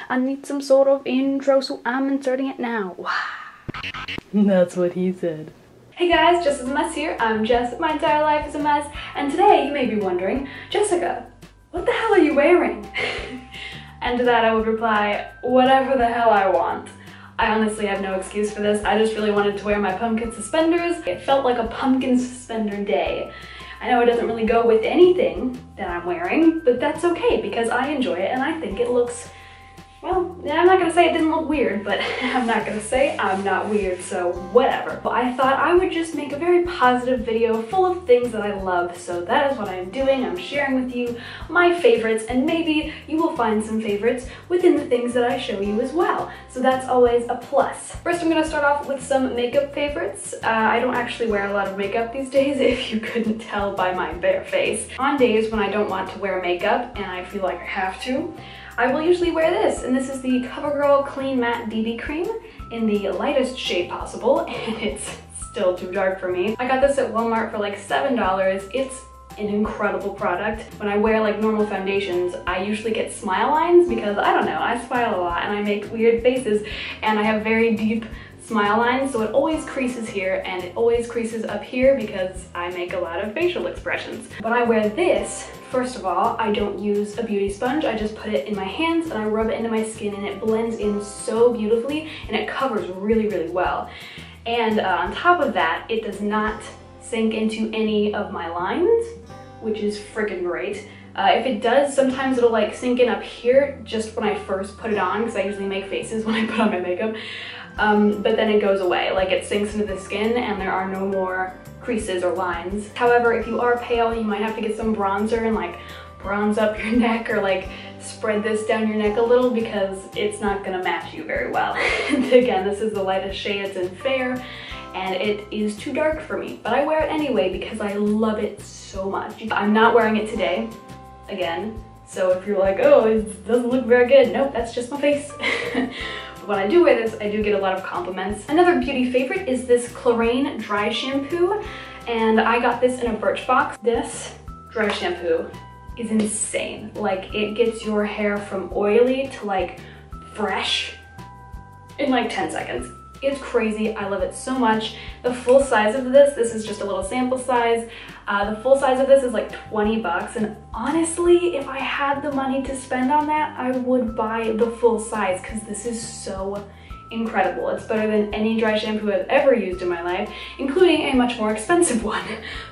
I need some sort of intro, so I'm inserting it now. That's what he said. Hey guys, Jess is a Mess here. I'm Jess, my entire life is a mess, and today you may be wondering, Jessica, what the hell are you wearing? And to that I would reply, whatever the hell I want. I honestly have no excuse for this. I just really wanted to wear my pumpkin suspenders. It felt like a pumpkin suspender day. I know it doesn't really go with anything that I'm wearing, but that's okay because I enjoy it and I think it looks, well, I'm not gonna say it didn't look weird, but I'm not gonna say I'm not weird, so whatever. But I thought I would just make a very positive video full of things that I love, so that is what I'm doing. I'm sharing with you my favorites, and maybe you will find some favorites within the things that I show you as well. So that's always a plus. First, I'm gonna start off with some makeup favorites. I don't actually wear a lot of makeup these days, if you couldn't tell by my bare face. On days when I don't want to wear makeup and I feel like I have to, I will usually wear this, and this is the Covergirl Clean Matte BB Cream in the lightest shade possible, and it's still too dark for me. I got this at Walmart for like $7. It's an incredible product. When I wear like normal foundations, I usually get smile lines because, I don't know, I smile a lot and I make weird faces, and I have very deep smile lines, so it always creases here and it always creases up here because I make a lot of facial expressions. When I wear this, first of all, I don't use a beauty sponge. I just put it in my hands and I rub it into my skin, and it blends in so beautifully and it covers really, really well. And on top of that, it does not sink into any of my lines, which is freaking great. If it does, sometimes it'll like sink in up here just when I first put it on, because I usually make faces when I put on my makeup. But then it goes away, like it sinks into the skin and there are no more creases or lines. However, if you are pale, you might have to get some bronzer and like bronze up your neck, or like spread this down your neck a little, because it's not gonna match you very well. And again, this is the lightest shade, it's in Fair, and it is too dark for me, but I wear it anyway because I love it so much. I'm not wearing it today, again, so if you're like, oh, it doesn't look very good, nope, that's just my face. When I do wear this, I do get a lot of compliments. Another beauty favorite is this Chlorine Dry Shampoo, and I got this in a Birchbox. This dry shampoo is insane. Like, it gets your hair from oily to like fresh in like 10 seconds. It's crazy, I love it so much. The full size of this is just a little sample size. The full size of this is like 20 bucks, and honestly, if I had the money to spend on that, I would buy the full size because this is so incredible. It's better than any dry shampoo I've ever used in my life, including a much more expensive one.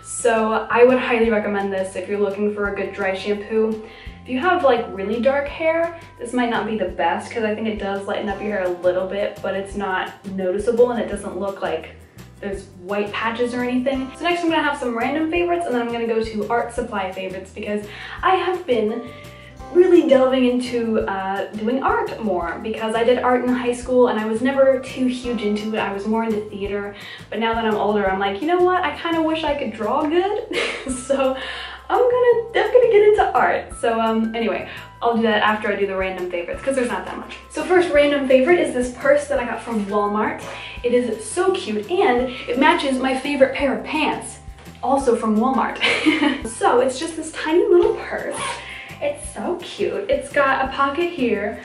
So I would highly recommend this if you're looking for a good dry shampoo. If you have like really dark hair, this might not be the best because I think it does lighten up your hair a little bit, but it's not noticeable and it doesn't look like there's white patches or anything. So next I'm gonna have some random favorites, and then I'm gonna go to art supply favorites because I have been really delving into doing art more, because I did art in high school and I was never too huge into it. I was more into theater, but now that I'm older, I'm like, you know what? I kind of wish I could draw good. So I'm gonna get into art. So anyway, I'll do that after I do the random favorites because there's not that much. So first random favorite is this purse that I got from Walmart. It is so cute and it matches my favorite pair of pants, also from Walmart. So it's just this tiny little purse. It's so cute. It's got a pocket here,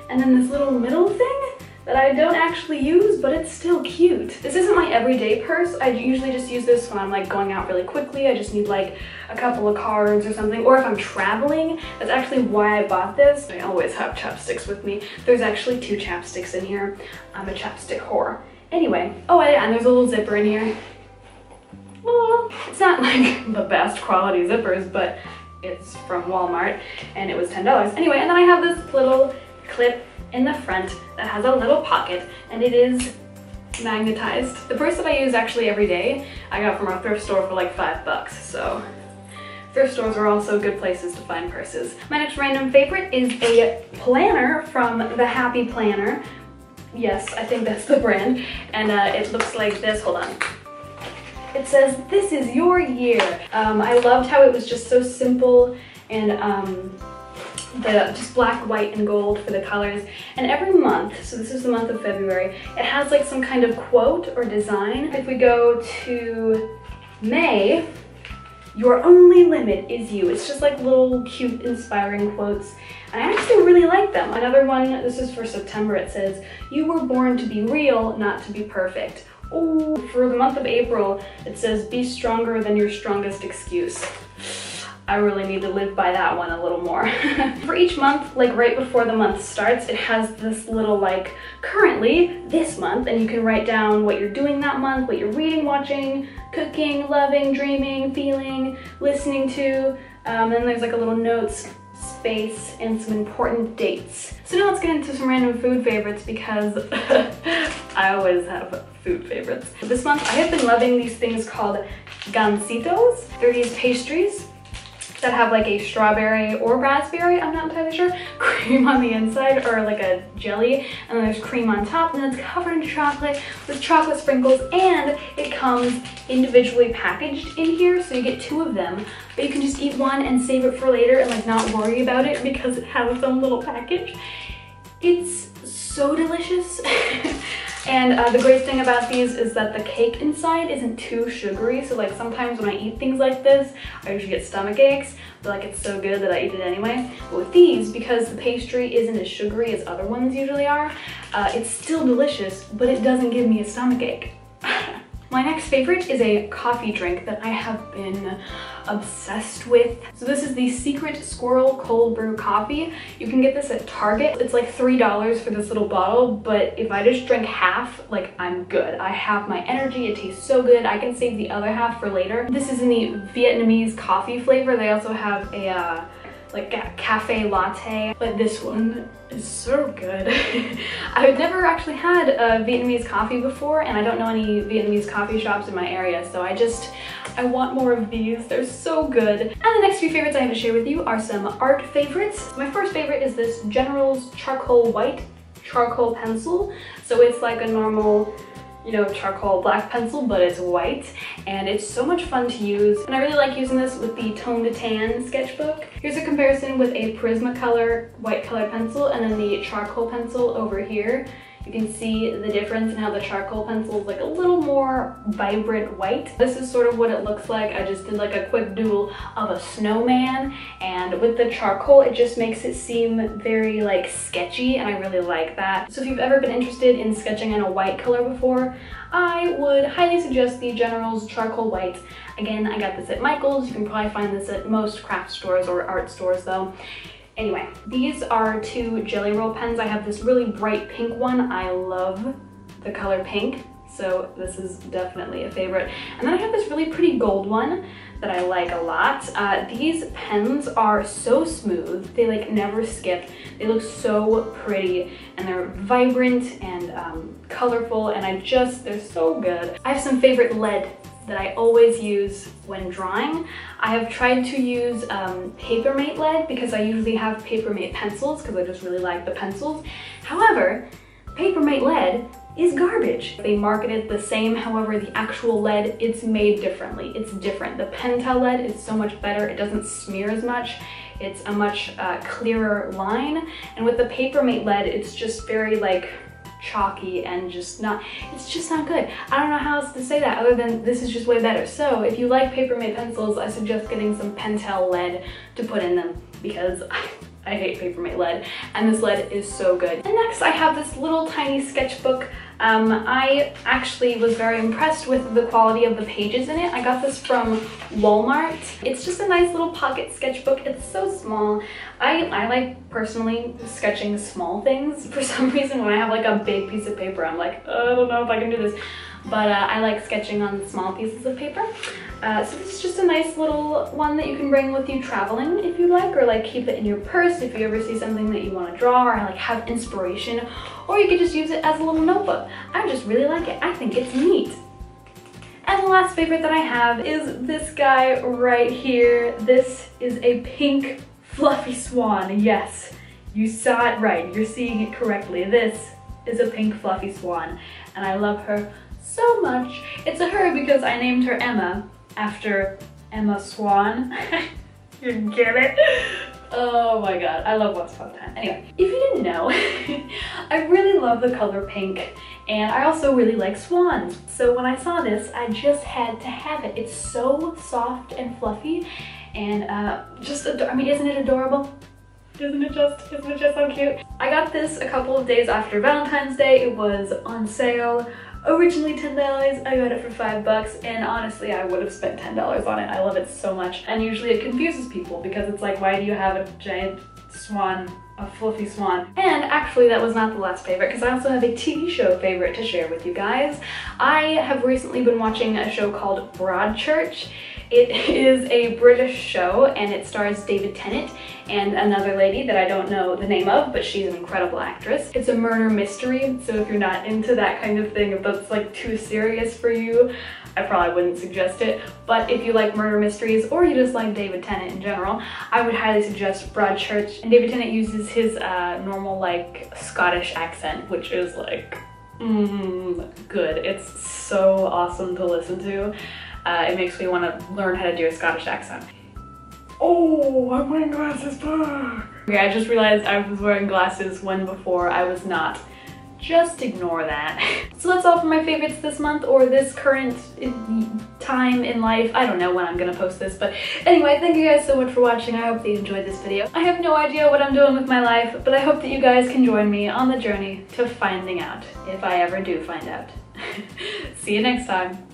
and then this little middle thing that I don't actually use, but it's still cute. This isn't my everyday purse. I usually just use this when I'm like going out really quickly. I just need like a couple of cards or something, or if I'm traveling. That's actually why I bought this. I always have chapsticks with me. There's actually 2 chapsticks in here. I'm a chapstick whore. Anyway, oh yeah, and there's a little zipper in here. Well, it's not like the best quality zippers, but it's from Walmart and it was $10. Anyway, and then I have this little clip in the front that has a little pocket, and it is magnetized. The purse that I use actually every day, I got from our thrift store for like 5 bucks, so thrift stores are also good places to find purses. My next random favorite is a planner from the Happy Planner. Yes, I think that's the brand, and it looks like this. Hold on. It says, "This is your year." I loved how it was just so simple, and just black, white, and gold for the colors. And every month, so this is the month of February, it has like some kind of quote or design. If we go to May, Your only limit is you. It's just like little cute inspiring quotes, and I actually really like them. Another one, this is for September, it says, you were born to be real, not to be perfect. Oh, for the month of April, it says, be stronger than your strongest excuse. I really need to live by that one a little more. For each month, like right before the month starts, it has this little like, currently, this month, and you can write down what you're doing that month, what you're reading, watching, cooking, loving, dreaming, feeling, listening to, and then there's like a little notes space and some important dates. So now let's get into some random food favorites because I always have food favorites. This month, I have been loving these things called gancitos. They're these pastries that have like a strawberry or raspberry, I'm not entirely sure, cream on the inside, or like a jelly, and then there's cream on top, and then it's covered in chocolate with chocolate sprinkles, and it comes individually packaged in here, so you get 2 of them, but you can just eat one and save it for later and like not worry about it because it has its own little package. It's so delicious. And the great thing about these is that the cake inside isn't too sugary, so like sometimes when I eat things like this, I usually get stomach aches, but like it's so good that I eat it anyway. But with these, because the pastry isn't as sugary as other ones usually are, it's still delicious, but it doesn't give me a stomach ache. My next favorite is a coffee drink that I have been obsessed with. So this is the Secret Squirrel Cold Brew Coffee. You can get this at Target. It's like $3 for this little bottle, but if I just drink half, like I'm good. I have my energy, it tastes so good. I can save the other half for later. This is in the Vietnamese coffee flavor. They also have a like a cafe latte, but this one is so good. I've never actually had a Vietnamese coffee before, and I don't know any Vietnamese coffee shops in my area, so I want more of these. They're so good. And the next few favorites I have to share with you are some art favorites. My first favorite is this General's Charcoal White Charcoal Pencil. So it's like a normal, you know, charcoal black pencil, but it's white, and it's so much fun to use. And I really like using this with the Tone to Tan sketchbook. Here's a comparison with a Prismacolor white colored pencil and then the charcoal pencil over here. You can see the difference in how the charcoal pencil is like a little more vibrant white. This is sort of what it looks like. I just did like a quick doodle of a snowman, and with the charcoal it just makes it seem very like sketchy, and I really like that. So if you've ever been interested in sketching in a white color before, I would highly suggest the General's Charcoal White. Again, I got this at Michael's. You can probably find this at most craft stores or art stores though. Anyway, these are 2 Jelly Roll pens. I have this really bright pink one. I love the color pink, so this is definitely a favorite. And then I have this really pretty gold one that I like a lot. These pens are so smooth. They like never skip. They look so pretty, and they're vibrant and colorful, and they're so good. I have some favorite lead that I always use when drawing. I have tried to use Papermate lead because I usually have Papermate pencils because I just really like the pencils. However, Papermate lead is garbage. They market it the same, however the actual lead, it's made differently. It's different. The Pentel lead is so much better. It doesn't smear as much. It's a much clearer line. And with the Papermate lead, it's just very like chalky and it's just not good. I don't know how else to say that other than this is just way better. So if you like Papermate pencils, I suggest getting some Pentel lead to put in them because I hate Papermate lead, and this lead is so good. And next I have this little tiny sketchbook. I actually was very impressed with the quality of the pages in it. I got this from Walmart. It's just a nice little pocket sketchbook. It's so small. I like personally sketching small things. For some reason when I have like a big piece of paper, I'm like, oh, I don't know if I can do this. But I like sketching on small pieces of paper. So this is just a nice little one that you can bring with you traveling if you like, or like keep it in your purse if you ever see something that you want to draw or like have inspiration, or you could just use it as a little notebook. I just really like it. I think it's neat. And the last favorite that I have is this guy right here. This is a pink fluffy swan. Yes, you saw it right. You're seeing it correctly. This is a pink fluffy swan, and I love her so much. It's a her because I named her Emma after Emma Swan. You get it? Oh my god, I love Once Upon a Time. Anyway, if you didn't know, I really love the color pink, and I also really like swans. So when I saw this, I just had to have it. It's so soft and fluffy, and I mean, isn't it adorable? Isn't it just so cute? I got this a couple of days after Valentine's Day. It was on sale. Originally $10, I got it for $5, and honestly I would have spent $10 on it. I love it so much, and usually it confuses people because it's like, why do you have a giant swan, a fluffy swan? And actually that was not the last favorite, because I also have a TV show favorite to share with you guys. I have recently been watching a show called Broadchurch. It is a British show, and it stars David Tennant and another lady that I don't know the name of, but she's an incredible actress. It's a murder mystery, so if you're not into that kind of thing, if that's like too serious for you, I probably wouldn't suggest it. But if you like murder mysteries, or you just like David Tennant in general, I would highly suggest Broadchurch. And David Tennant uses his normal like Scottish accent, which is like good. It's so awesome to listen to. It makes me want to learn how to do a Scottish accent. Oh, I'm wearing glasses, fuck! Okay, I just realized I was wearing glasses when before I was not. Just ignore that. So that's all for my favorites this month, or this current time in life. I don't know when I'm gonna post this, but anyway, thank you guys so much for watching. I hope that you enjoyed this video. I have no idea what I'm doing with my life, but I hope that you guys can join me on the journey to finding out, if I ever do find out. See you next time.